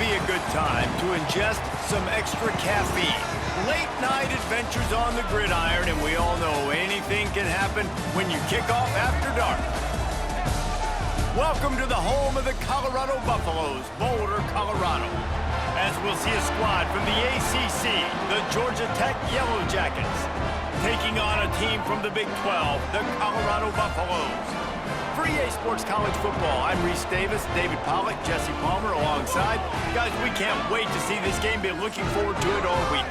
be a good time to ingest some extra caffeine. Late night adventures on the gridiron, and we all know anything can happen when you kick off after dark. Welcome to the home of the Colorado Buffaloes, Boulder, Colorado. As we'll see a squad from the ACC, the Georgia Tech Yellow Jackets, taking on a team from the Big 12, the Colorado Buffaloes. For EA Sports College Football, I'm Reese Davis, David Pollack, Jesse Palmer alongside. Guys, we can't wait to see this game. Been looking forward to it all week.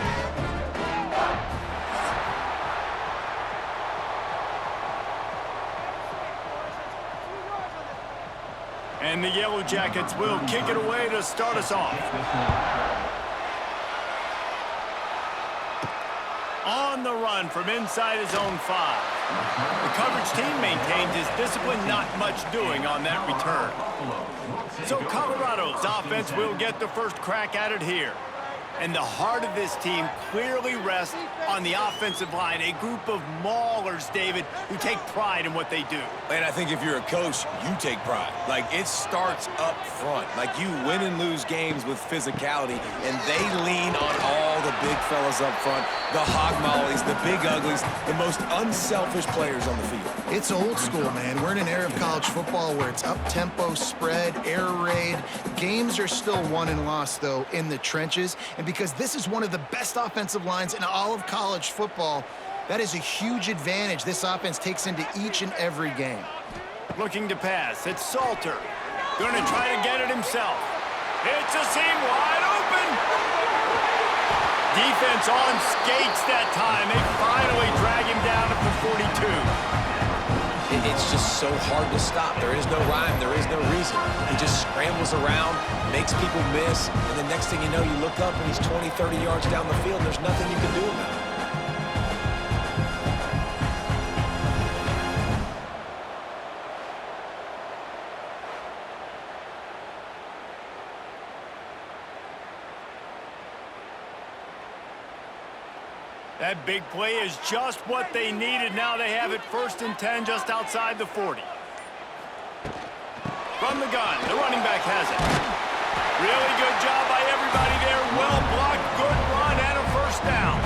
And the Yellow Jackets will kick it away to start us off. On the run from inside his own 5. The coverage team maintains his discipline, not much doing on that return. So Colorado's offense will get the first crack at it here. And the heart of this team clearly rests on the offensive line, a group of maulers, David, who take pride in what they do. And I think if you're a coach, you take pride. Like, it starts up front. Like, you win and lose games with physicality, and they lean on all the big fellas up front, the hog mollies, the big uglies, the most unselfish players on the field. It's old school, man. We're in an era of college football where it's up-tempo, spread, air raid. Games are still won and lost, though, in the trenches. And because this is one of the best offensive lines in all of college football, that is a huge advantage this offense takes into each and every game. Looking to pass. It's Salter. Going to try to get it himself. It's a seam wide open. Defense on skates that time. They finally drag him down at the 42. It's just so hard to stop. There is no rhyme. There is no reason. He just scrambles around, makes people miss, and the next thing you know, you look up and he's 20, 30 yards down the field, and there's nothing you can do about it. That big play is just what they needed. Now they have it 1st and 10 just outside the 40. From the gun, the running back has it. Really good job by everybody there. Well blocked, good run, and a first down.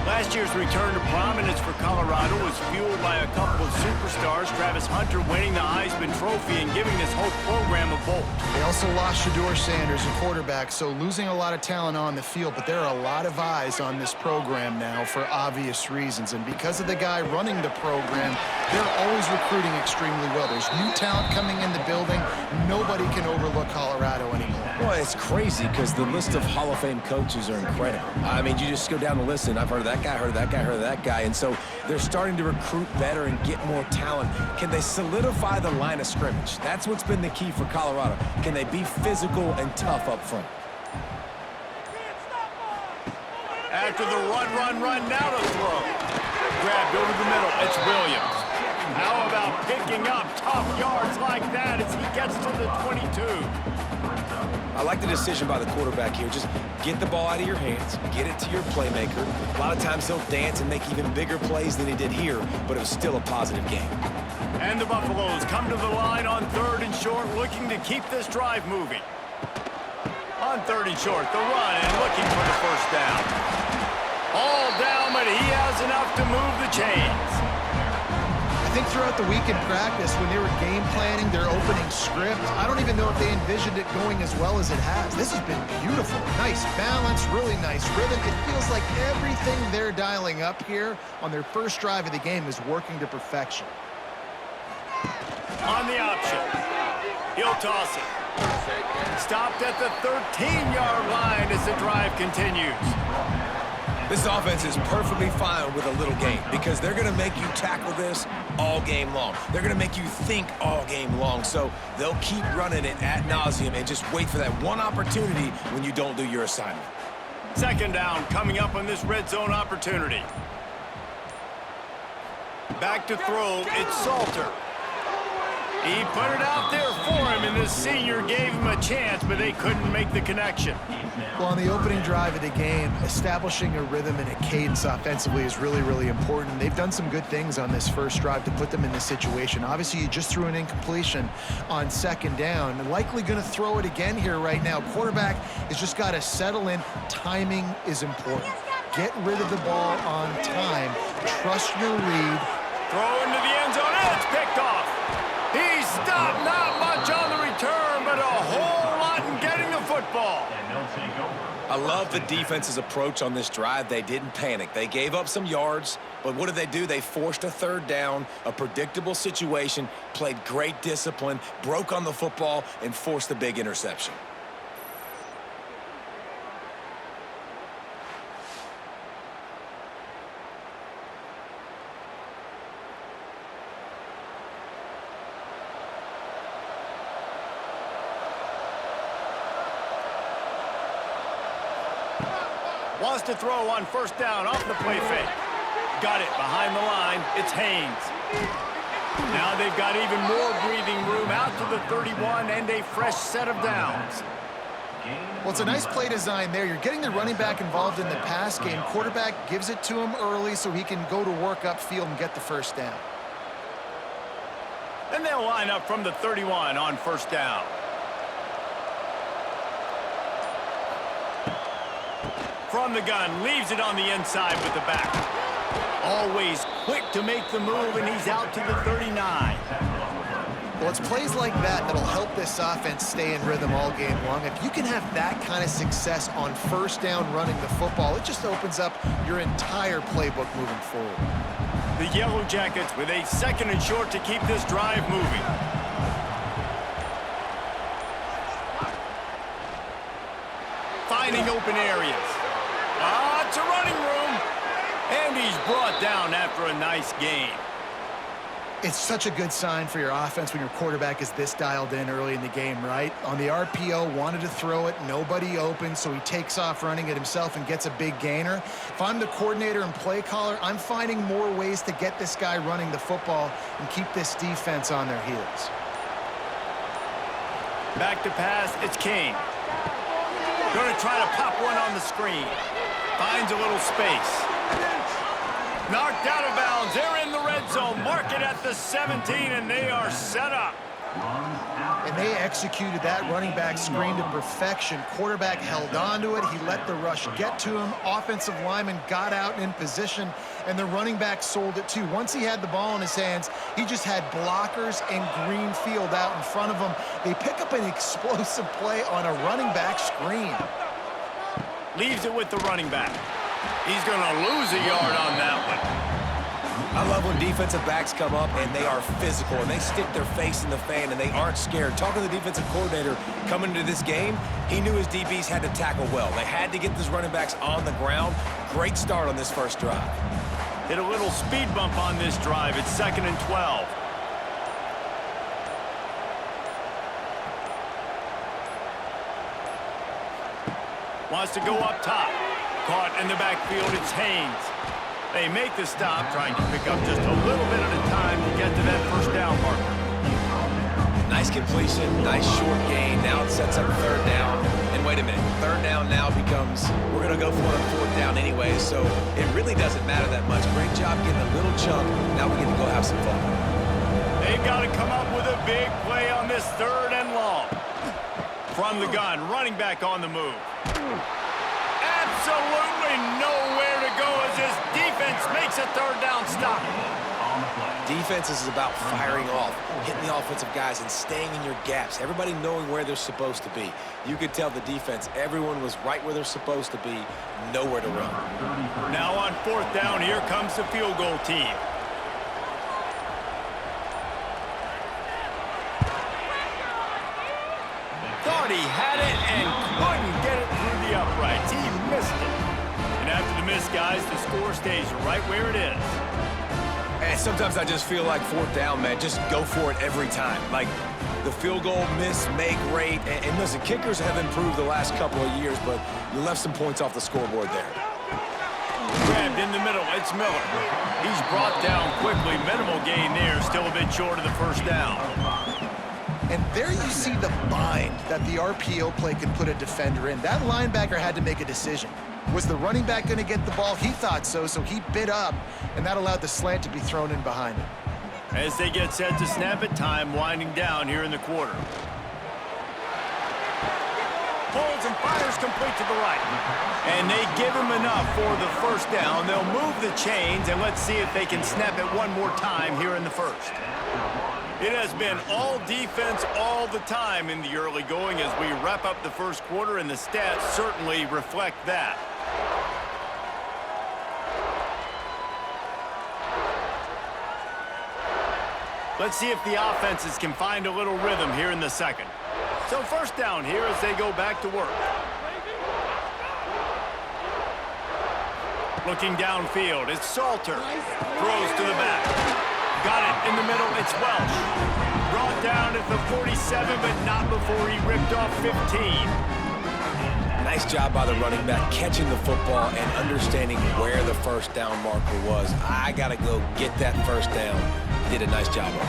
Last year's return to prominence for Colorado was fueled by a couple of superstars, Travis Hunter winning the Heisman Trophy and giving this whole program a bolt. They also lost Shedeur Sanders, a quarterback, so losing a lot of talent on the field, but there are a lot of eyes on this program now for obvious reasons. And because of the guy running the program, they're always recruiting extremely well. There's new talent coming in the building. Nobody can overlook Colorado anymore. Well, it's crazy because the list of Hall of Fame coaches are incredible. I mean, you just go down the list, and I've heard of that guy, heard of that guy, heard of that guy. And so they're starting to recruit better and get more talent. Can they solidify the line of scrimmage? That's what's been the key for Colorado. Can they be physical and tough up front? After the run, now to throw. Grabbed over the middle. It's Williams. How about picking up tough yards like that as he gets to the 22? I like the decision by the quarterback here. Just get the ball out of your hands, get it to your playmaker. A lot of times he'll dance and make even bigger plays than he did here, but it was still a positive game. And the Buffaloes come to the line on 3rd and short, looking to keep this drive moving. On 3rd and short, the run and looking for the first down. All down, but he has enough to move the chains. I think throughout the week in practice, when they were game planning their opening script, I don't even know if they envisioned it going as well as it has. This has been beautiful. Nice balance, really nice rhythm. It feels like everything they're dialing up here on their first drive of the game is working to perfection. On the option, he'll toss it. Stopped at the 13-yard line as the drive continues. This offense is perfectly fine with a little game because they're going to make you tackle this all game long. They're going to make you think all game long. So they'll keep running it ad nauseum and just wait for that one opportunity when you don't do your assignment. 2nd down coming up on this red zone opportunity. Back to throw, it's Salter. He put it out there for him, and the senior gave him a chance, but they couldn't make the connection. Well, on the opening drive of the game, establishing a rhythm and a cadence offensively is really, really important. They've done some good things on this first drive to put them in this situation. Obviously, you just threw an incompletion on second down. And likely going to throw it again here right now. Quarterback has just got to settle in. Timing is important. Get rid of the ball on time. Trust your read. Throw into the end zone, and it's picked off. He stopped, not much on the return, but a whole lot in getting the football. I love the defense's approach on this drive. They didn't panic. They gave up some yards, but what did they do? They forced a third down, a predictable situation, played great discipline, broke on the football, and forced the big interception. Wants to throw on first down off the play fake. Got it behind the line. It's Haynes. Now they've got even more breathing room out to the 31 and a fresh set of downs. Well, it's a nice play design there. You're getting the running back involved in the pass game. Quarterback gives it to him early so he can go to work upfield and get the first down. And they'll line up from the 31 on first down. From the gun, leaves it on the inside with the back. Always quick to make the move, and he's out to the 39. Well, it's plays like that that'll help this offense stay in rhythm all game long. If you can have that kind of success on first down running the football, it just opens up your entire playbook moving forward. The Yellow Jackets with a second and short to keep this drive moving. Finding open areas. It's a running room. And he's brought down after a nice gain. It's such a good sign for your offense when your quarterback is this dialed in early in the game, right? On the RPO, wanted to throw it, nobody open, so he takes off running it himself and gets a big gainer. If I'm the coordinator and play caller, I'm finding more ways to get this guy running the football and keep this defense on their heels. Back to pass, it's Kane. Going to try to pop one on the screen. Finds a little space. Knocked out of bounds. They're in the red zone. Mark it at the 17, and they are set up. And they executed that running back screen to perfection. Quarterback held on to it. He let the rush get to him. Offensive lineman got out and in position, and the running back sold it too. Once he had the ball in his hands, he just had blockers and green field out in front of him. They pick up an explosive play on a running back screen. Leaves it with the running back. He's going to lose a yard on that one. I love when defensive backs come up and they are physical and they stick their face in the fan and they aren't scared. Talking to the defensive coordinator coming into this game, he knew his DBs had to tackle well. They had to get these running backs on the ground. Great start on this first drive. Hit a little speed bump on this drive. It's 2nd and 12. Wants to go up top. Caught in the backfield, it's Haynes. They make the stop, trying to pick up just a little bit at a time to get to that first down marker. Nice completion, nice short gain. Now it sets up third down. And wait a minute, third down now becomes, we're going to go for it on fourth down anyway, so it really doesn't matter that much. Great job getting a little chunk. Now we get to go have some fun. They've got to come up with a big play on this 3rd and long. From the gun, running back on the move. Absolutely nowhere to go as this defense makes a 3rd down stop. Defense is about firing off, hitting the offensive guys and staying in your gaps. Everybody knowing where they're supposed to be. You could tell the defense, everyone was right where they're supposed to be, nowhere to run. Now on 4th down, here comes the field goal team. Thought he had it and couldn't get it through the uprights. He missed it. And after the miss, guys, the score stays right where it is. And sometimes I just feel like 4th down, man, just go for it every time. Like the field goal, miss, make, rate. And listen, kickers have improved the last couple of years, but you left some points off the scoreboard there. Grabbed in the middle, it's Miller. He's brought down quickly. Minimal gain there, still a bit short of the first down. And there you see the bind that the RPO play can put a defender in. That linebacker had to make a decision. Was the running back going to get the ball? He thought so, so he bid up, and that allowed the slant to be thrown in behind him. As they get set to snap it, time winding down here in the quarter. Pulls and fires complete to the right. And they give him enough for the first down. They'll move the chains, and let's see if they can snap it one more time here in the first. It has been all defense all the time in the early going as we wrap up the first quarter, and the stats certainly reflect that. Let's see if the offenses can find a little rhythm here in the second. So first down here as they go back to work. Looking downfield, it's Salter. Throws to the back. Got it in the middle, it's Welsh. Brought down at the 47, but not before he ripped off 15. Nice job by the running back, catching the football and understanding where the first down marker was. I got to go get that first down. Did a nice job of it.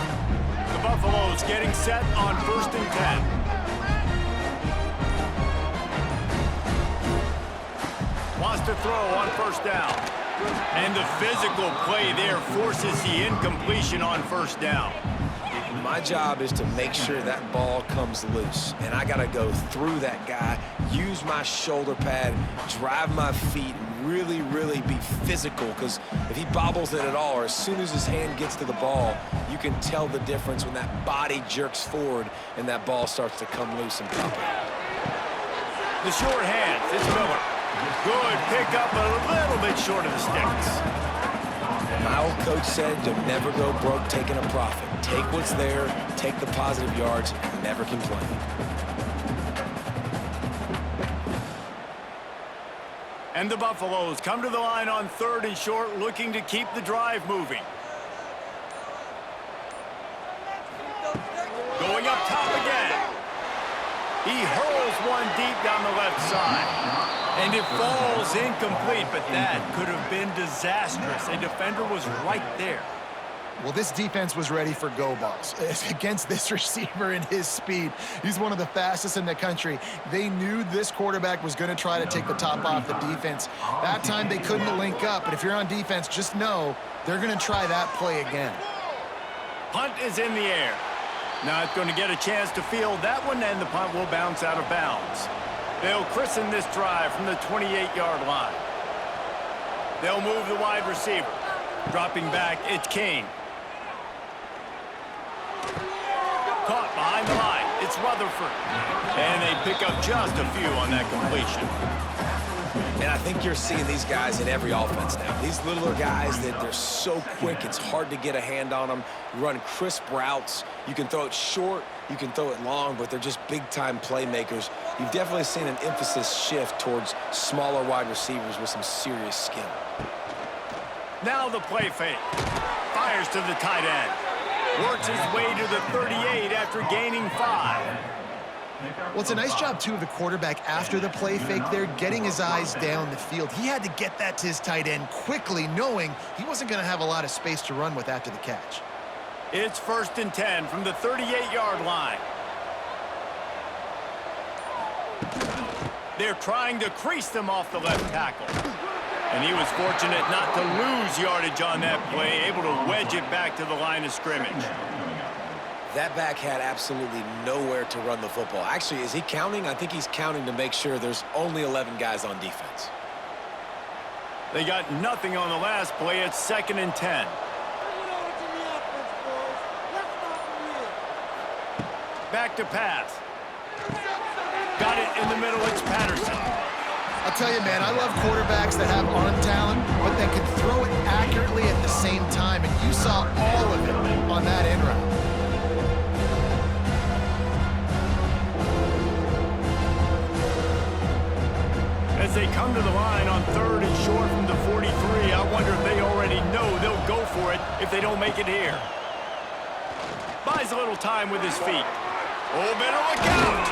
The Buffaloes getting set on 1st and 10. Wants to throw on first down. And the physical play there forces the incompletion on first down. My job is to make sure that ball comes loose. And I got to go through that guy, use my shoulder pad, drive my feet, really, really be physical. Because if he bobbles it at all, or as soon as his hand gets to the ball, you can tell the difference when that body jerks forward and that ball starts to come loose and pop out. The short hands, it's Miller. Good pickup, a little bit short of the sticks. My old coach said to never go broke taking a profit. Take what's there, take the positive yards, and never complain. And the Buffaloes come to the line on 3rd and short, looking to keep the drive moving. Going up top again. He hurls one deep down the left side. And it falls incomplete, but that could have been disastrous. A defender was right there. Well, this defense was ready for go balls. Against this receiver and his speed, he's one of the fastest in the country. They knew this quarterback was going to try to take the top off the defense. That time they couldn't link up, but if you're on defense, just know they're going to try that play again. Punt is in the air. Not going to get a chance to field that one, and the punt will bounce out of bounds. They'll christen this drive from the 28-yard line. They'll move the wide receiver. Dropping back, it's King. Caught behind the line, it's Rutherford. And they pick up just a few on that completion. And I think you're seeing these guys in every offense now. These littler guys that they're so quick, it's hard to get a hand on them. You run crisp routes. You can throw it short, you can throw it long, but they're just big-time playmakers. You've definitely seen an emphasis shift towards smaller wide receivers with some serious skill. Now the play fake. Fires to the tight end. Works his way to the 38 after gaining 5. Well, it's a nice job, too, of the quarterback after the play fake there, getting his eyes down the field. He had to get that to his tight end quickly, knowing he wasn't going to have a lot of space to run with after the catch. It's 1st and 10 from the 38-yard line. They're trying to crease them off the left tackle. And he was fortunate not to lose yardage on that play, able to wedge it back to the line of scrimmage. That back had absolutely nowhere to run the football. Actually, is he counting? I think he's counting to make sure there's only 11 guys on defense. They got nothing on the last play. It's 2nd and 10. Back to pass. Got it in the middle. It's Patterson. I'll tell you, man, I love quarterbacks that have arm talent, but that can throw it accurately at the same time, and you saw all of it on that end route. As they come to the line on 3rd and short from the 43, I wonder if they already know they'll go for it if they don't make it here. Buys a little time with his feet. Oh, better look out!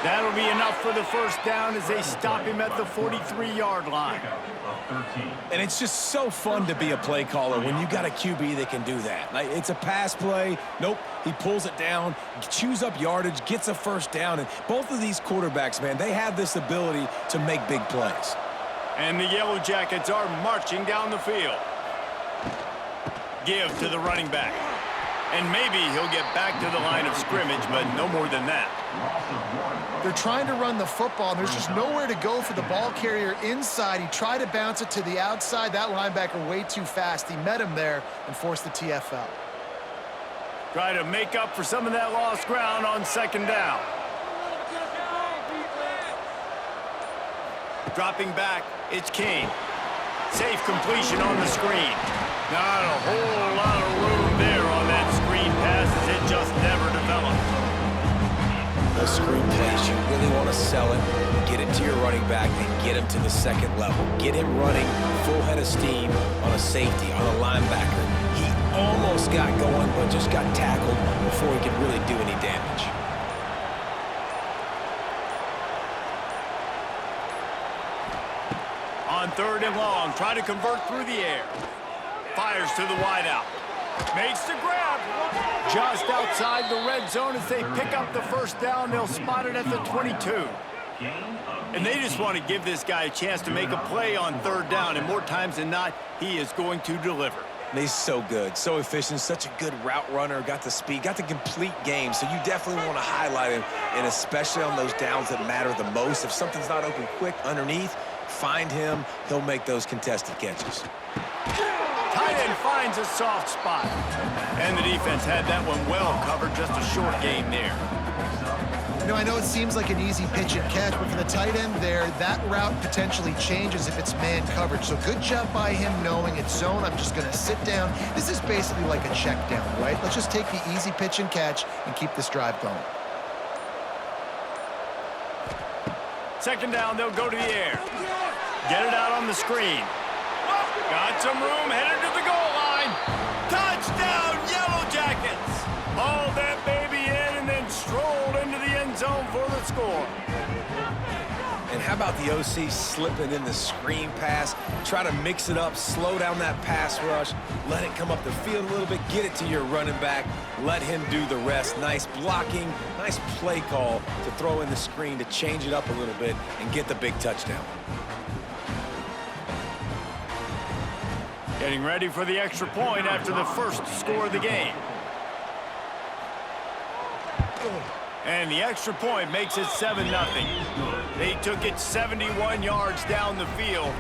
That'll be enough for the first down as they stop him at the 43-yard line. And it's just so fun to be a play caller when you got a QB that can do that. Like, it's a pass play. Nope, he pulls it down, chews up yardage, gets a first down. And both of these quarterbacks, man, they have this ability to make big plays. And the Yellow Jackets are marching down the field. Give to the running back. And maybe he'll get back to the line of scrimmage, but no more than that. They're trying to run the football, and there's just nowhere to go for the ball carrier inside. He tried to bounce it to the outside. That linebacker way too fast. He met him there and forced the TFL. Try to make up for some of that lost ground on second down. Dropping back, it's King. Safe completion on the screen. Not a whole lot of room there on that screen pass as it just never developed. Those screen plays, you really want to sell it, get it to your running back, and get him to the second level. Get him running full head of steam on a safety, on a linebacker. He almost got going, but just got tackled before he could really do any damage. On third and long, try to convert through the air. Fires to the wideout. Makes the grab. Just outside the red zone as they pick up the first down. They'll spot it at the 22. And they just want to give this guy a chance to make a play on third down. And more times than not, he is going to deliver. And he's so good, so efficient, such a good route runner, got the speed, got the complete game. So you definitely want to highlight him, and especially on those downs that matter the most. If something's not open quick underneath, find him. He'll make those contested catches. Tight end finds a soft spot. And the defense had that one well covered. Just a short game there. You know, I know it seems like an easy pitch and catch, but for the tight end there, that route potentially changes if it's man coverage. So good job by him knowing it's zone. I'm just going to sit down. This is basically like a check down, right? Let's just take the easy pitch and catch and keep this drive going. Second down, they'll go to the air. Get it out on the screen. Got some room, headed to the goal line. Touchdown, Yellow Jackets! Hauled that baby in and then strolled into the end zone for the score. And how about the OC slipping in the screen pass? Try to mix it up, slow down that pass rush, let it come up the field a little bit, get it to your running back, let him do the rest. Nice blocking, nice play call to throw in the screen to change it up a little bit and get the big touchdown. Getting ready for the extra point after the first score of the game. And the extra point makes it 7-0. They took it 71 yards down the field,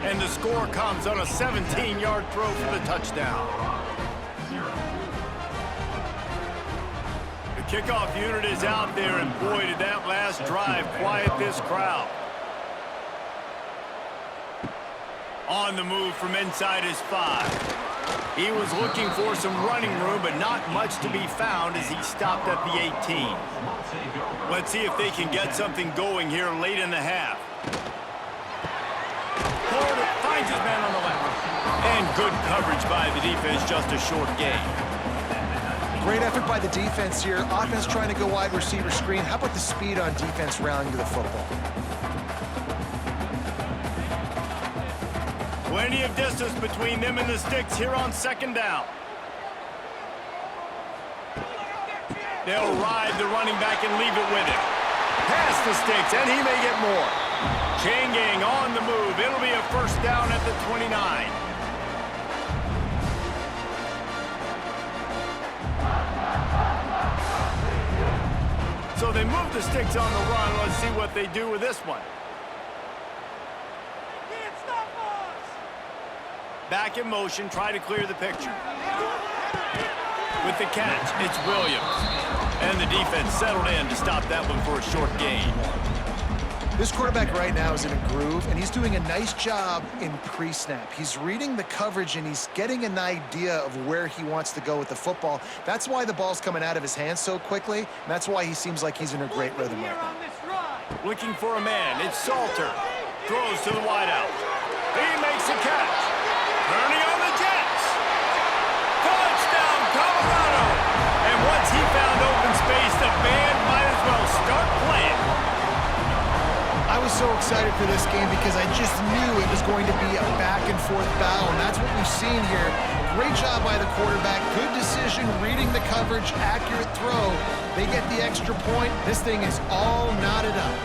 and the score comes on a 17-yard throw for the touchdown. The kickoff unit is out there, and boy, did that last drive quiet this crowd. On the move from inside his 5. He was looking for some running room, but not much to be found as he stopped at the 18. Let's see if they can get something going here late in the half. Porter finds his man on the left. And good coverage by the defense, just a short gain. Great effort by the defense here. Offense trying to go wide receiver screen. How about the speed on defense rallying to the football? Plenty of distance between them and the sticks here on second down. They'll ride the running back and leave it with him. Past the sticks, and he may get more. Chain gang on the move. It'll be a first down at the 29. So they move the sticks on the run. Let's see what they do with this one. Back in motion, try to clear the picture. With the catch, it's Williams. And the defense settled in to stop that one for a short gain. This quarterback right now is in a groove, and he's doing a nice job in pre-snap. He's reading the coverage, and he's getting an idea of where he wants to go with the football. That's why the ball's coming out of his hands so quickly, and that's why he seems like he's in a great rhythm right now. Looking for a man, it's Salter. Throws to the wideout. He makes the catch. Turning on the Jets. Touchdown, Colorado. And once he found open space, the band might as well start playing. was so excited for this game because I just knew it was going to be a back-and-forth battle, and that's what we've seen here. Great job by the quarterback, good decision, reading the coverage, accurate throw. They get the extra point. This thing is all knotted up.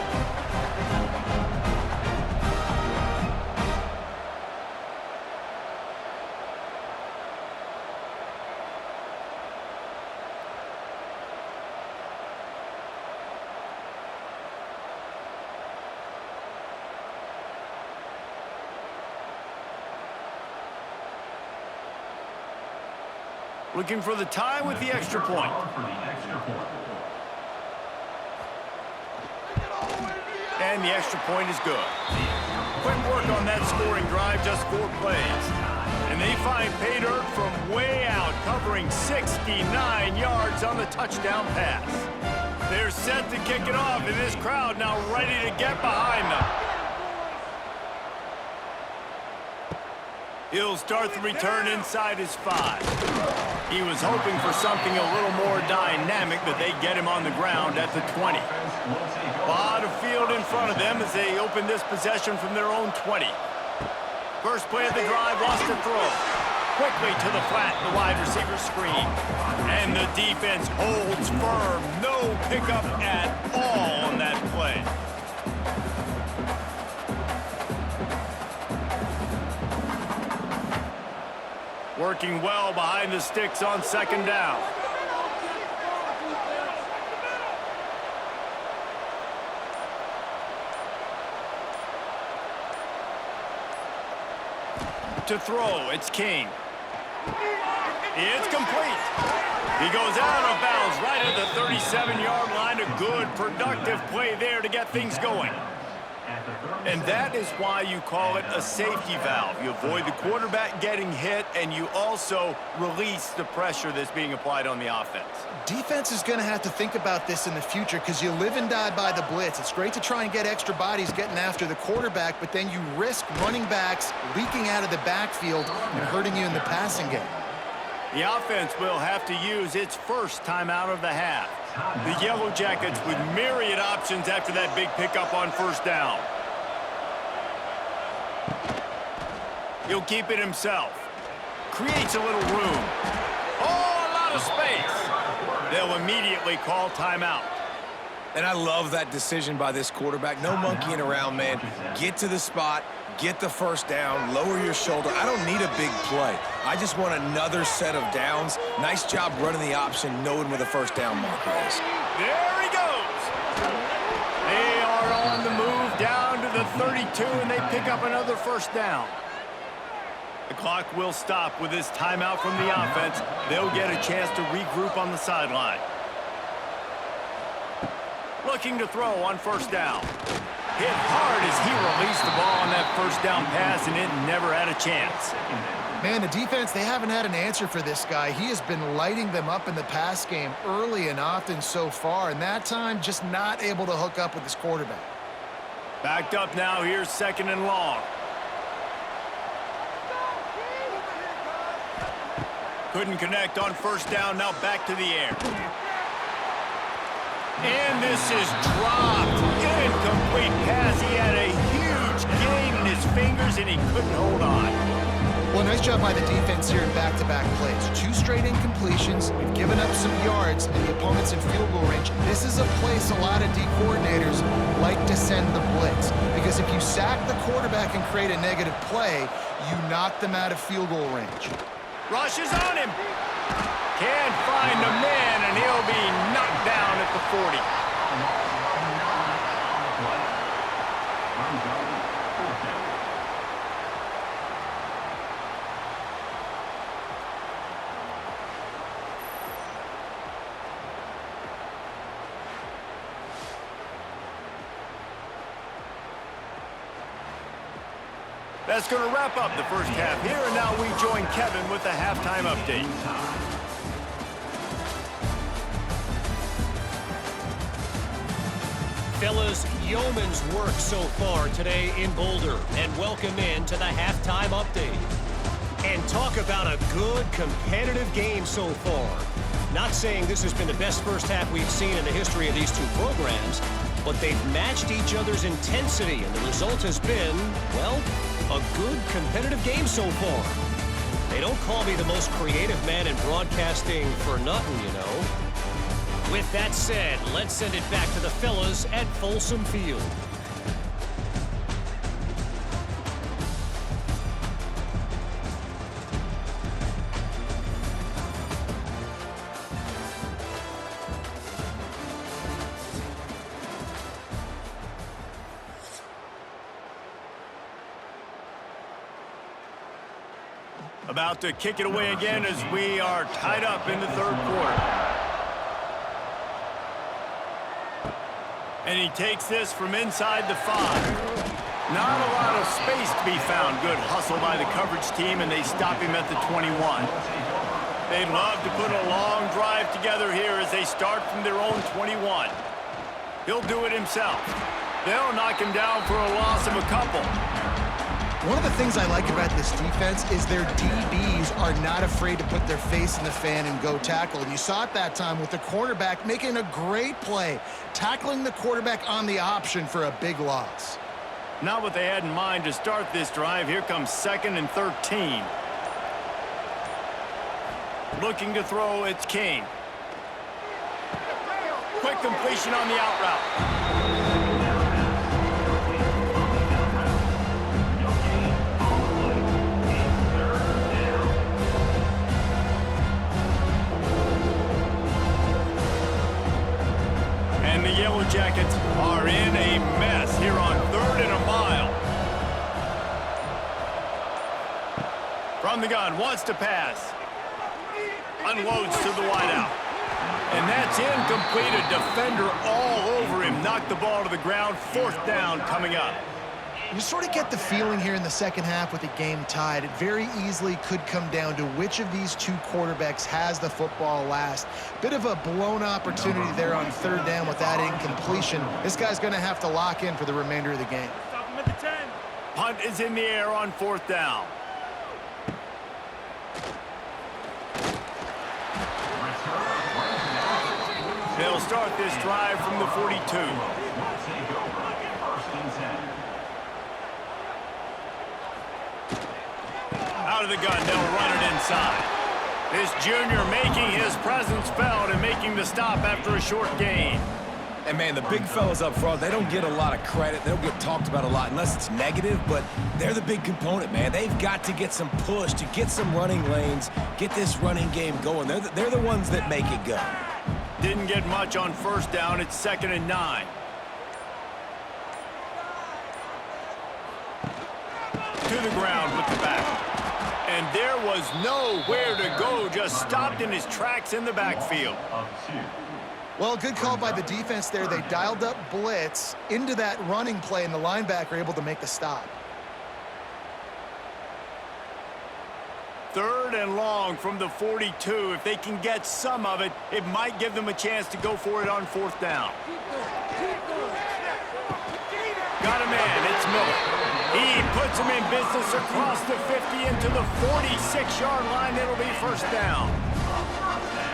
Looking for the tie with the extra point. And the extra point is good. Quick work on that scoring drive, just 4 plays. And they find pay dirt from way out, covering 69 yards on the touchdown pass. They're set to kick it off, and this crowd now ready to get behind them. He'll start the return inside his 5. He was hoping for something a little more dynamic, but they get him on the ground at the 20. A lot of field in front of them as they open this possession from their own 20. First play of the drive, lost to throw. Quickly to the flat, the wide receiver screen. And the defense holds firm. No pickup at all on that play. Working well behind the sticks on second down. To throw, it's King. It's complete. He goes out of bounds right at the 37-yard line. A good, productive play there to get things going. And that is why you call it a safety valve. You avoid the quarterback getting hit, and you also release the pressure that's being applied on the offense. Defense is going to have to think about this in the future because you live and die by the blitz. It's great to try and get extra bodies getting after the quarterback, but then you risk running backs leaking out of the backfield and hurting you in the passing game. The offense will have to use its first timeout of the half. The Yellow Jackets with myriad options after that big pickup on first down. He'll keep it himself. Creates a little room. Oh, a lot of space. They'll immediately call timeout. And I love that decision by this quarterback. No monkeying around, man. Get to the spot, get the first down, lower your shoulder. I don't need a big play. I just want another set of downs. Nice job running the option, knowing where the first down marker is. There he goes. They are on the move down to the 32, and they pick up another first down. The clock will stop with this timeout from the offense. They'll get a chance to regroup on the sideline. Looking to throw on first down. Hit hard as he released the ball on that first down pass, and it never had a chance. Man, the defense, they haven't had an answer for this guy. He has been lighting them up in the pass game early and often so far, and that time just not able to hook up with his quarterback. Backed up now, here's second and long. Couldn't connect on first down, now back to the air. And this is dropped. Incomplete pass. He had a huge gain in his fingers, and he couldn't hold on. Well, nice job by the defense here in back-to-back plays. 2 straight incompletions. We've given up some yards, and the opponent's in field goal range. This is a place a lot of D coordinators like to send the blitz, because if you sack the quarterback and create a negative play, you knock them out of field goal range. Rushes on him. Can't find the man, and he'll be knocked down at the 40. That's going to wrap up the first half here, and now we join Kevin with the halftime update. Fellas, yeoman's work so far today in Boulder, and welcome in to the halftime update. And talk about a good competitive game so far. Not saying this has been the best first half we've seen in the history of these two programs, but they've matched each other's intensity, and the result has been, well, a good competitive game so far. They don't call me the most creative man in broadcasting for nothing, you know. With that said, let's send it back to the fellas at Folsom Field. About to kick it away again as we are tied up in the third quarter. And he takes this from inside the 5. Not a lot of space to be found. Good hustle by the coverage team, and they stop him at the 21. They'd love to put a long drive together here as they start from their own 21. He'll do it himself. They'll knock him down for a loss of a couple. One of the things I like about this defense is their DBs are not afraid to put their face in the fan and go tackle. And you saw it that time with the quarterback making a great play, tackling the quarterback on the option for a big loss. Not what they had in mind to start this drive. Here comes 2nd and 13. Looking to throw, it's King. Quick completion on the out route. And the Yellow Jackets are in a mess here on 3rd and a mile. From the gun, wants to pass. Unloads to the wideout. And that's incomplete. A defender all over him. Knocked the ball to the ground. 4th down coming up. You sort of get the feeling here in the second half with the game tied. It very easily could come down to which of these two quarterbacks has the football last. Bit of a blown opportunity there on 3rd down with that incompletion. This guy's going to have to lock in for the remainder of the game. Punt is in the air on 4th down. They'll start this drive from the 42. Out of the gun, they'll run it inside. This junior making his presence felt and making the stop after a short gain. And, man, the big fellas up front, they don't get a lot of credit. They don't get talked about a lot unless it's negative, but they're the big component, man. They've got to get some push, to get some running lanes, get this running game going. They're the ones that make it go. Didn't get much on 1st down. It's 2nd and 9. To the ground with the back. And there was nowhere to go, just stopped in his tracks in the backfield. Well, good call by the defense there. They dialed up blitz into that running play, and the linebacker able to make the stop. 3rd and long from the 42. If they can get some of it, it might give them a chance to go for it on 4th down. Got a man, it's Miller. He puts him in business across the 50 into the 46-yard line. It'll be 1st down.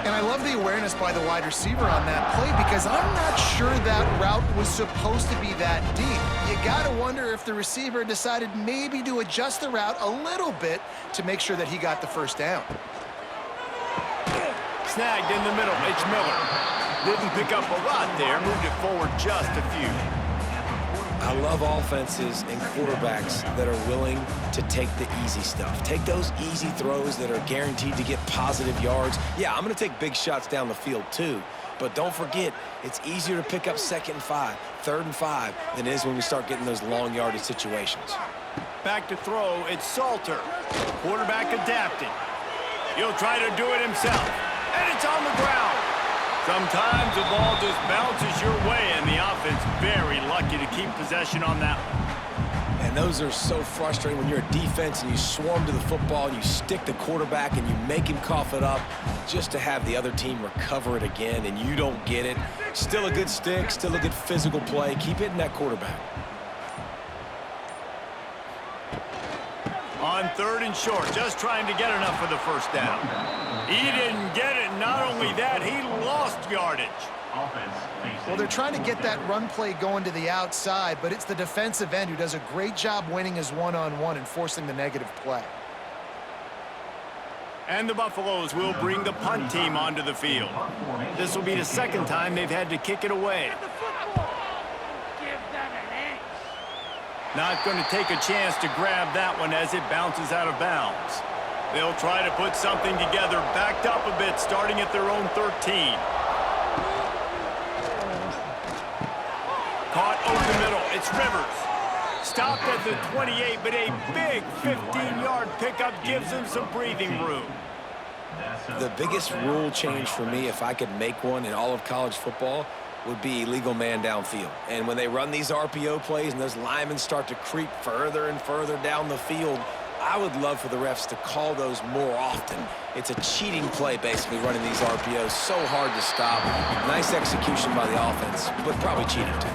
And I love the awareness by the wide receiver on that play because I'm not sure that route was supposed to be that deep. You got to wonder if the receiver decided maybe to adjust the route a little bit to make sure that he got the 1st down. Snagged in the middle, it's Miller. Didn't pick up a lot there, moved it forward just a few. I love offenses and quarterbacks that are willing to take the easy stuff. Take those easy throws that are guaranteed to get positive yards. Yeah, I'm going to take big shots down the field too. But don't forget, it's easier to pick up 2nd and 5, 3rd and 5 than it is when we start getting those long yardage situations. Back to throw, it's Salter. Quarterback adapted. He'll try to do it himself. And it's on the ground. Sometimes the ball just bounces your way, and the offense very lucky to keep possession on that one. And those are so frustrating when you're a defense and you swarm to the football and you stick the quarterback and you make him cough it up just to have the other team recover it again, and you don't get it. Still a good stick, still a good physical play. Keep hitting that quarterback. On 3rd and short, just trying to get enough for the 1st down. He didn't get it. Not only that, he lost yardage. Well, they're trying to get that run play going to the outside, but it's the defensive end who does a great job winning his one-on-one and forcing the negative play. And the Buffaloes will bring the punt team onto the field. This will be the second time they've had to kick it away. Not going to take a chance to grab that one as it bounces out of bounds. They'll try to put something together, backed up a bit, starting at their own 13. Caught over the middle. It's Rivers. Stopped at the 28, but a big 15-yard pickup gives him some breathing room. The biggest rule change for me, if I could make one in all of college football, would be illegal man downfield. And when they run these RPO plays and those linemen start to creep further and further down the field, I would love for the refs to call those more often. It's a cheating play, basically, running these RPOs. So hard to stop. Nice execution by the offense, but probably cheating too.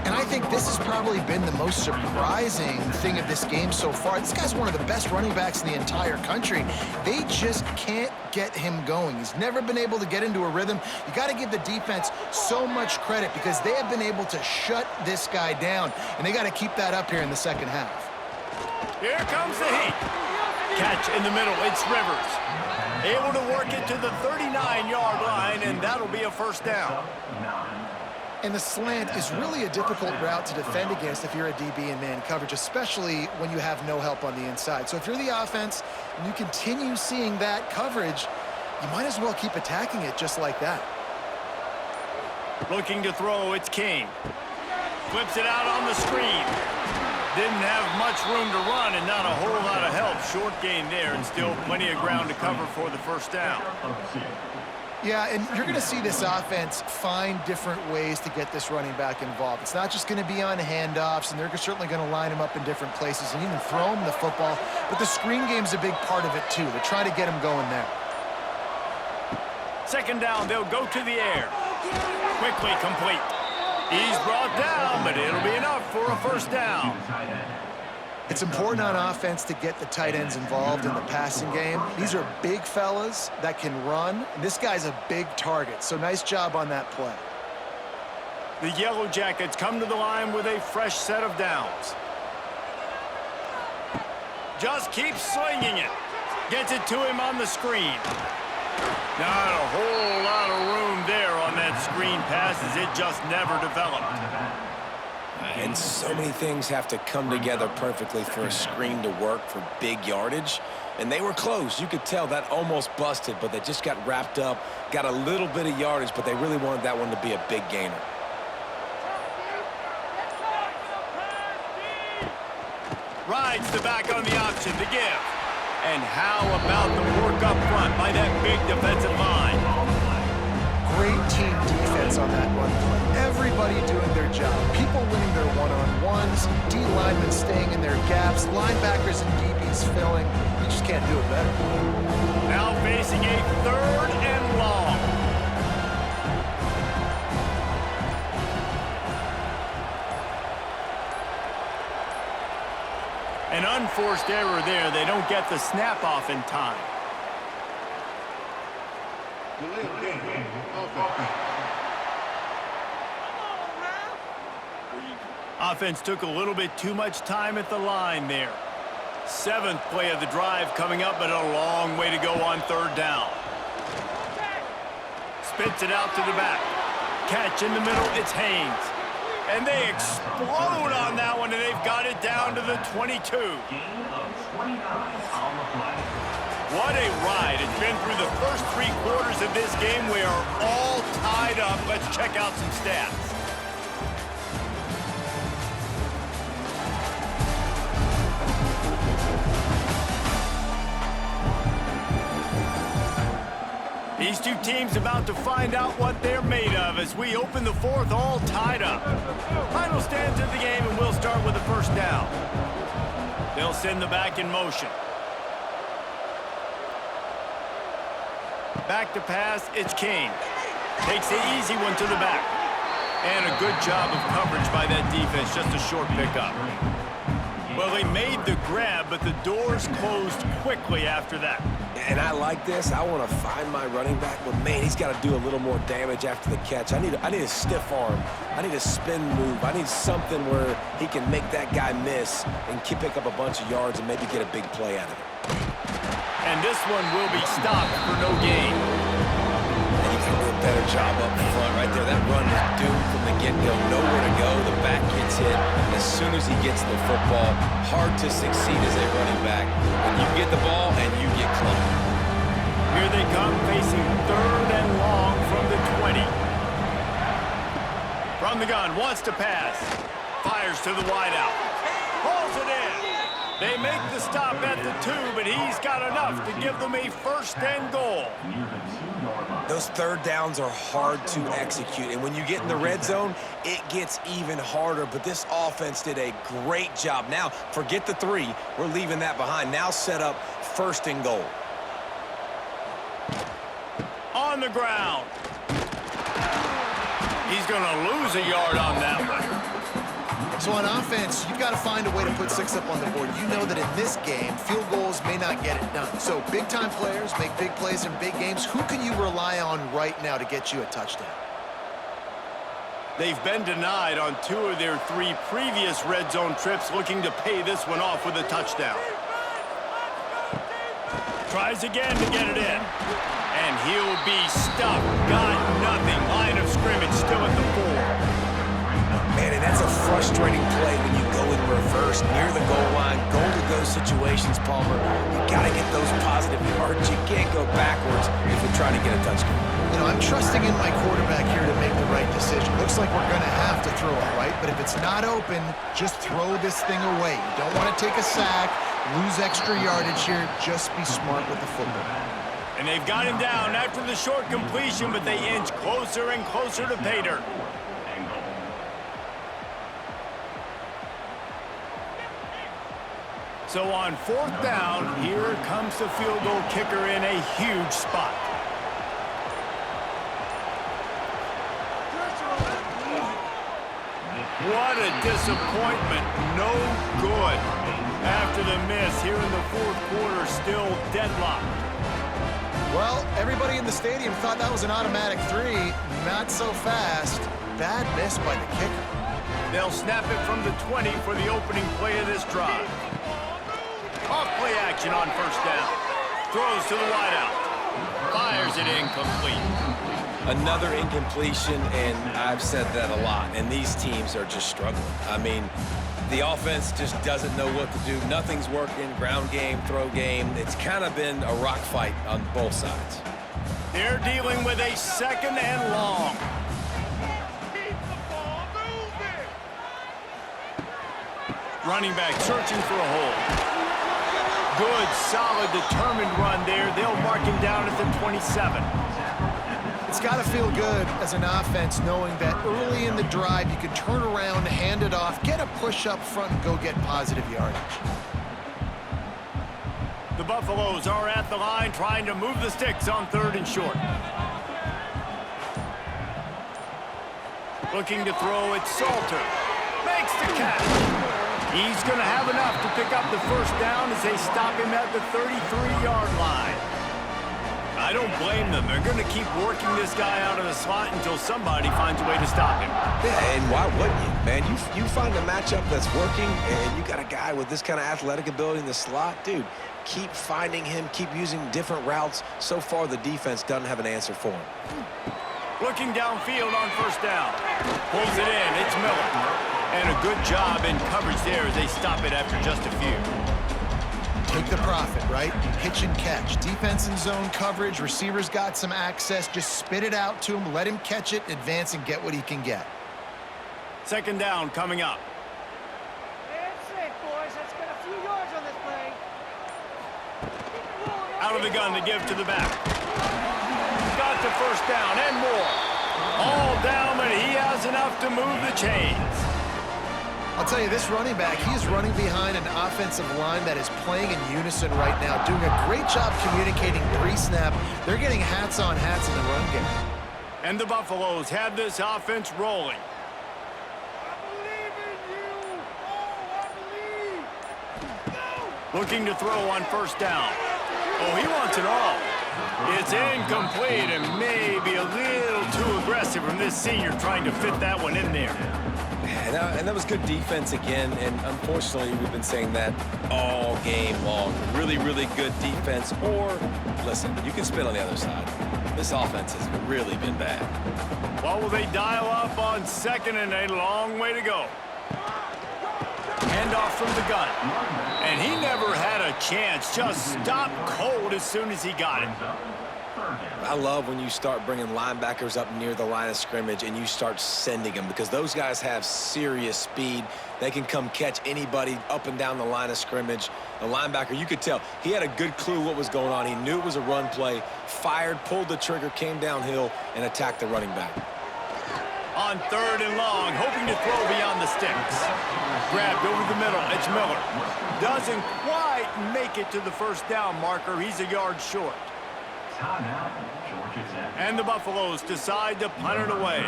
And I think this has probably been the most surprising thing of this game so far. This guy's one of the best running backs in the entire country. They just can't get him going. He's never been able to get into a rhythm. You got to give the defense so much credit because they have been able to shut this guy down, and they got to keep that up here in the second half. Here comes the heat. Catch in the middle. It's Rivers. Able to work it to the 39-yard line, and that'll be a first down. And the slant is really a difficult route to defend against if you're a DB in man coverage, especially when you have no help on the inside. So if you're the offense and you continue seeing that coverage, you might as well keep attacking it just like that. Looking to throw, it's King. Flips it out on the screen. Didn't have much room to run and not a whole lot of help. Short gain there and still plenty of ground to cover for the first down. Yeah, and you're going to see this offense find different ways to get this running back involved. It's not just going to be on handoffs, and they're certainly going to line him up in different places and even throw him the football. But the screen game's a big part of it, too. They're trying to get him going there. Second down, they'll go to the air. Quickly complete. He's brought down, but it'll be enough for a first down. It's important on offense to get the tight ends involved in the passing game. These are big fellas that can run. And this guy's a big target, so nice job on that play. The Yellow Jackets come to the line with a fresh set of downs. Just keeps slinging it. Gets it to him on the screen. Not a whole lot of room there on that screen pass as it just never developed. And so many things have to come together perfectly for a screen to work for big yardage. And they were close. You could tell that almost busted, but they just got wrapped up, got a little bit of yardage, but they really wanted that one to be a big gainer. Rides the back on the option to give. And how about the work up front by that big defensive line? Great team defense on that run play. Everybody doing their job. People winning their one-on-ones, D linemen staying in their gaps, linebackers and DBs filling. You just can't do it better. Now facing a third and long. An unforced error there. They don't get the snap off in time. Offense took a little bit too much time at the line there. Seventh play of the drive coming up, but a long way to go on third down. Spits it out to the back. Catch in the middle, it's Haynes. And they explode on that one, and they've got it down to the 22. What a ride. It's been through the first 3 quarters of this game. We are all tied up. Let's check out some stats. These two teams about to find out what they're made of as we open the fourth, all tied up. Final stands of the game, and we'll start with the first down. They'll send the back in motion. Back to pass, it's King. Takes the easy one to the back. And a good job of coverage by that defense, just a short pickup. Well, they made the grab, but the doors closed quickly after that. And I like this. I want to find my running back, but man, he's got to do a little more damage after the catch. I need a stiff arm. I need a spin move. I need something where he can make that guy miss and pick up a bunch of yards and maybe get a big play out of it. And this one will be stopped for no gain. And you can do a better job up front right there. That run is doomed from the get-go. Nowhere to go. The back gets hit. As soon as he gets the football, hard to succeed as a running back when you get the ball and you get clumped. Here they come, facing 3rd and long from the 20. From the gun, wants to pass. Fires to the wideout. Pulls it in. They make the stop at the 2, but he's got enough to give them a 1st and goal. Those 3rd downs are hard to execute, and when you get in the red zone, it gets even harder, but this offense did a great job. Now, forget the 3. We're leaving that behind. Now set up 1st and goal. On the ground. He's going to lose a yard on that one. So on offense, you've got to find a way to put 6 up on the board. You know that in this game, field goals may not get it done. So big-time players make big plays in big games. Who can you rely on right now to get you a touchdown? They've been denied on 2 of their 3 previous red zone trips, looking to pay this one off with a touchdown. Tries again to get it in. And he'll be stuffed. Got nothing. Line of scrimmage still at the 4. Man, and that's a frustrating play when you go in reverse near the goal line, goal-to-go situations, Palmer. You got to get those positive yards. You can't go backwards if you're trying to get a touchdown. You know, I'm trusting in my quarterback here to make the right decision. Looks like we're going to have to throw it, right? But if it's not open, just throw this thing away. You don't want to take a sack, lose extra yardage here. Just be smart with the football. And they've got him down after the short completion, but they inch closer and closer to pay dirt. So on 4th down, here comes the field goal kicker in a huge spot. What a disappointment. No good. After the miss here in the 4th quarter, still deadlocked. Well, everybody in the stadium thought that was an automatic 3. Not so fast. Bad miss by the kicker. They'll snap it from the 20 for the opening play of this drive. Off play action on 1st down. Throws to the wideout. Fires it incomplete. Another incompletion, and I've said that a lot, and these teams are just struggling. I mean, the offense just doesn't know what to do. Nothing's working, ground game, throw game. It's kind of been a rock fight on both sides. They're dealing with a 2nd and long. Running back searching for a hole. Good, solid, determined run there. They'll mark him down at the 27. It's got to feel good as an offense knowing that early in the drive you can turn around, hand it off, get a push up front, and go get positive yardage. The Buffaloes are at the line trying to move the sticks on 3rd and short. Looking to throw it, Salter. Makes the catch. He's going to have enough to pick up the 1st down as they stop him at the 33-yard line. I don't blame them. They're going to keep working this guy out of the slot until somebody finds a way to stop him. Yeah, and why wouldn't you, man? You find a matchup that's working, and you got a guy with this kind of athletic ability in the slot, dude, keep finding him, keep using different routes. So far, the defense doesn't have an answer for him. Looking downfield on 1st down. Pulls it in. It's Miller. And a good job in coverage there as they stop it after just a few. Take the profit, right? Pitch and catch. Defense and zone coverage. Receivers got some access. Just spit it out to him. Let him catch it, advance, and get what he can get. 2nd down coming up. That's it, boys. Let's get a few yards on this play. Out of the gun to give to the back. Got the 1st down and more. All down, but he has enough to move the chains. I'll tell you, this running back, he is running behind an offensive line that is playing in unison right now, doing a great job communicating pre-snap. They're getting hats on hats in the run game. And the Buffaloes have this offense rolling. I believe in you. Oh, I believe. Go. Looking to throw on 1st down. Oh, he wants it all. It's incomplete and maybe a little too aggressive from this senior trying to fit that one in there. And that was good defense again, and unfortunately, we've been saying that all game long. Really, really good defense, or, listen, you can spin on the other side. This offense has really been bad. Well, will they dial up on second and a long way to go? Handoff from the gun. And he never had a chance. Just stopped cold as soon as he got it. I love when you start bringing linebackers up near the line of scrimmage and you start sending them, because those guys have serious speed. They can come catch anybody up and down the line of scrimmage. The linebacker, you could tell, he had a good clue what was going on. He knew it was a run play, fired, pulled the trigger, came downhill, and attacked the running back. On third and long, hoping to throw beyond the sticks. Grabbed over the middle, it's Miller. Doesn't quite make it to the first down marker. He's a yard short. And the Buffaloes decide to punt it away.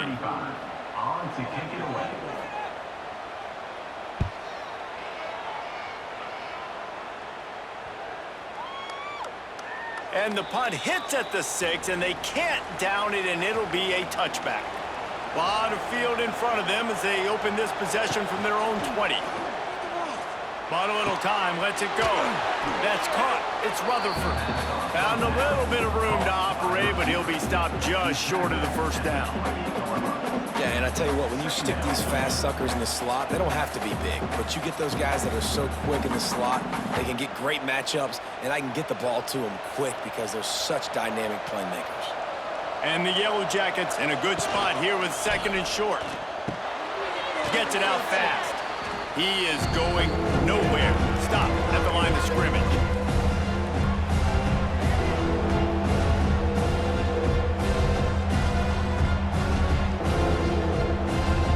On to kick it away. And the punt hits at the 6, and they can't down it, and it'll be a touchback. A lot of field in front of them as they open this possession from their own 20. But a little time, lets it go. That's caught. It's Rutherford. Found a little bit of room to operate, but he'll be stopped just short of the first down. Yeah, and I tell you what, when you stick these fast suckers in the slot, they don't have to be big. But you get those guys that are so quick in the slot, they can get great matchups, and I can get the ball to them quick because they're such dynamic playmakers. And the Yellow Jackets in a good spot here with second and short. Gets it out fast. He is going nowhere. Stop at the line of scrimmage.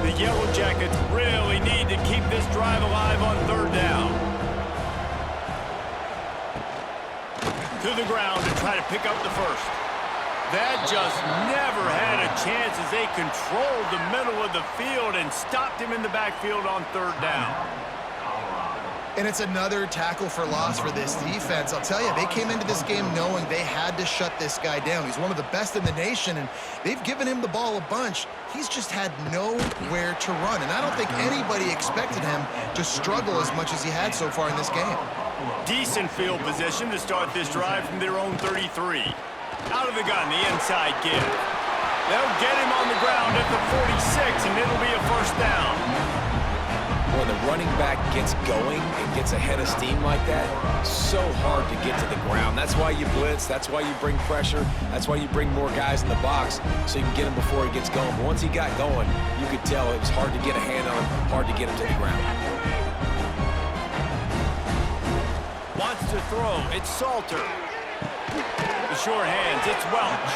The Yellow Jackets really need to keep this drive alive on third down. To the ground to try to pick up the first. That just never had a chance as they controlled the middle of the field and stopped him in the backfield on third down. And it's another tackle for loss for this defense. I'll tell you, they came into this game knowing they had to shut this guy down. He's one of the best in the nation, and they've given him the ball a bunch. He's just had nowhere to run, and I don't think anybody expected him to struggle as much as he had so far in this game. Decent field position to start this drive from their own 33. Out of the gun, the inside give. They'll get him on the ground at the 46, and it'll be a first down. When the running back gets going and gets ahead of steam like that, so hard to get to the ground. That's why you blitz. That's why you bring pressure. That's why you bring more guys in the box so you can get him before he gets going. But once he got going, you could tell it was hard to get a hand on him, hard to get him to the ground. Wants to throw. It's Salter. The short hands, it's Welch.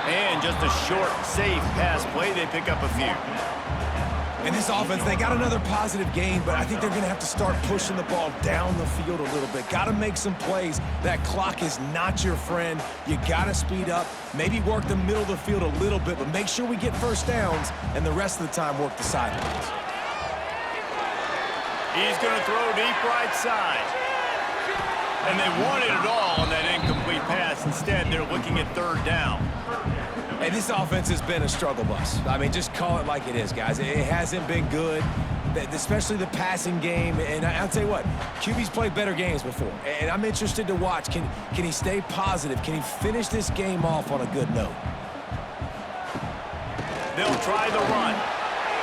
And just a short, safe pass play. They pick up a few. In this offense, they got another positive game, but I think they're going to have to start pushing the ball down the field a little bit. Got to make some plays. That clock is not your friend. You got to speed up, maybe work the middle of the field a little bit, but make sure we get first downs, and the rest of the time work the sidelines. He's going to throw deep right side. And they wanted it all on that incomplete pass. Instead, they're looking at third down. Hey, this offense has been a struggle bus. I mean, just call it like it is, guys. It hasn't been good, especially the passing game. And I'll tell you what, QB's played better games before. And I'm interested to watch. Can he stay positive? Can he finish this game off on a good note? They'll try the run.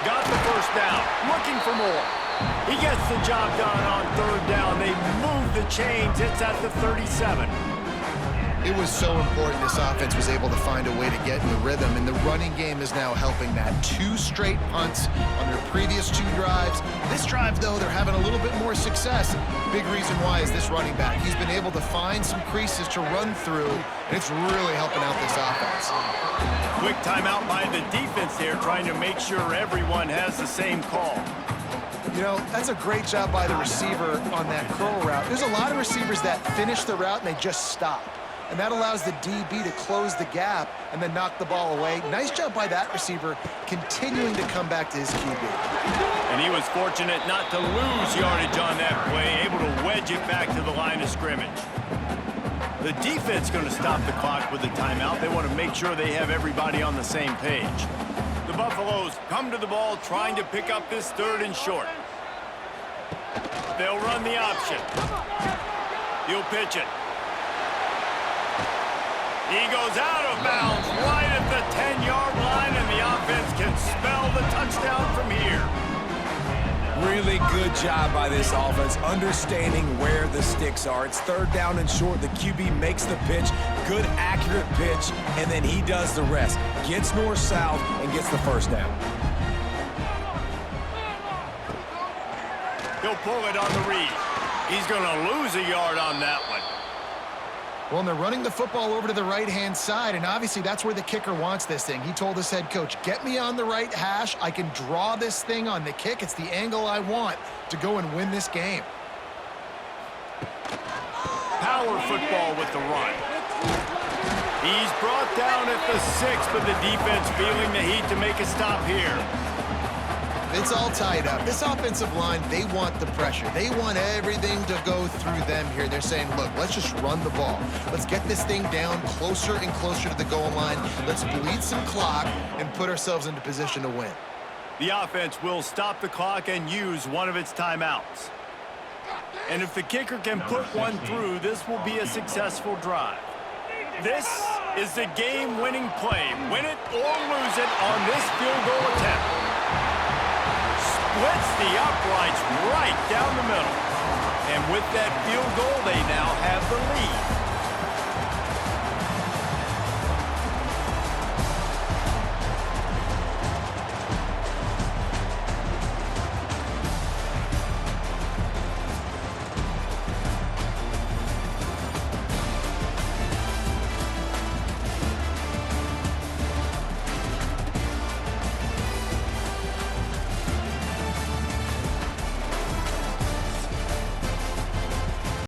Got the first down. Looking for more. He gets the job done on third down. They move the chains. It's at the 37. It was so important this offense was able to find a way to get in the rhythm, and the running game is now helping that. 2 straight punts on their previous 2 drives. This drive, though, they're having a little bit more success. Big reason why is this running back. He's been able to find some creases to run through, and it's really helping out this offense. Quick timeout by the defense there, trying to make sure everyone has the same call. You know, that's a great job by the receiver on that curl route. There's a lot of receivers that finish the route and they just stop. And that allows the DB to close the gap and then knock the ball away. Nice job by that receiver, continuing to come back to his QB. And he was fortunate not to lose yardage on that play, able to wedge it back to the line of scrimmage. The defense going to stop the clock with a timeout. They want to make sure they have everybody on the same page. The Buffaloes come to the ball trying to pick up this 3rd and short. They'll run the option. He'll pitch it. He goes out of bounds right at the 10-yard line, and the offense can spell the touchdown from here. Really good job by this offense, understanding where the sticks are. It's 3rd down and short. The QB makes the pitch, good, accurate pitch, and then he does the rest. Gets north-south and gets the 1st down. He'll pull it on the read. He's going to lose a yard on that one. Well, and they're running the football over to the right-hand side, and obviously that's where the kicker wants this thing. He told his head coach, get me on the right hash. I can draw this thing on the kick. It's the angle I want to go and win this game. Power football with the run. He's brought down at the 6, but the defense feeling the heat to make a stop here. It's all tied up. This offensive line, they want the pressure. They want everything to go through them here. They're saying, look, let's just run the ball. Let's get this thing down closer and closer to the goal line. Let's bleed some clock and put ourselves into position to win. The offense will stop the clock and use one of its timeouts. And if the kicker can put one through, this will be a successful drive. This is the game-winning play. Win it or lose it on this field goal attempt. Splits the uprights right down the middle. And with that field goal, they now have the lead.